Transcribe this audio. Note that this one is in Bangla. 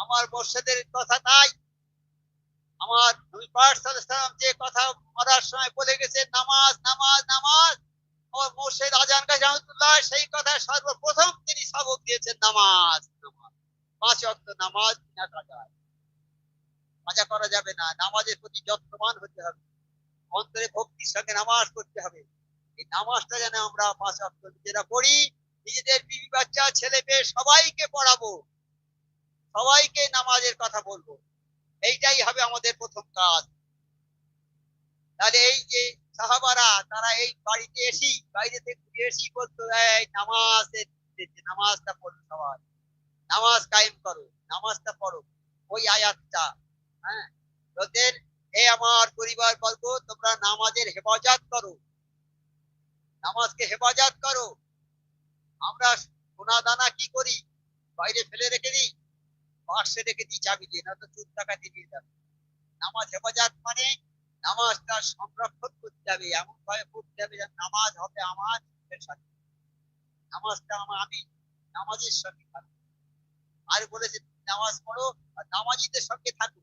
আমার মোর্শেদের কথা তাই। আমার নবী পাক সাল্লাল্লাহু আলাইহি ওয়াসাল্লাম যে কথা মরার সময় বলে গেছে, নামাজ নামাজ নামাজ, আমার মোর্শেদ আজান গাজী রহমাতুল্লাহ সেই কথা সর্বপ্রথম তিনি সবক দিয়েছেন, নামাজ নামাজ, 5 ওয়াক্ত নামাজ বিনা কাজায়। কাজা করা যাবে না, নামাজের প্রতি যত্নবান হতে হবে, অন্তরে ভক্তির সঙ্গে নামাজ পড়তে হবে। এই নামাজটা যেন আমরা 5 ওয়াক্ত নিজেরা পড়ি, নিজেদের বিবি বাচ্চা ছেলে মেয়ে সবাইকে পড়াবো, সবাইকে নামাজের কথা বলবো, এইটাই হবে আমাদের প্রথম কাজ। তাহলে এই যে সাহাবারা তারা এই বাড়িতে এসেই, বাইরে থেকে এসেই বলতো, এই নামাজটা পড়ো, সবাই নামাজ কায়েম করো, নামাজটা পড়ো, ওই আয়াতটা। হ্যাঁ, তোদের হে আমার পরিবার বর্গ, তোমরা নামাজের হেফাজত করো, নামাজকে হেফাজত করো। আমরা সোনা দানা কি করি, বাইরে ফেলে রেখে দিই, বাক্সে রেখে দিই চাবি দিয়ে, না তো চুর টাকাতে নিয়ে যাবে। নামাজ হেফাজত মানে নামাজটা সংরক্ষণ করতে হবে, এমন ভাবে পড়তে হবে যেন নামাজ হবে আমার সাথে, নামাজটা আমি নামাজের সঙ্গে থাকবো। আর বলেছে নামাজ পড়ো আর নামাজিদের সঙ্গে থাকো।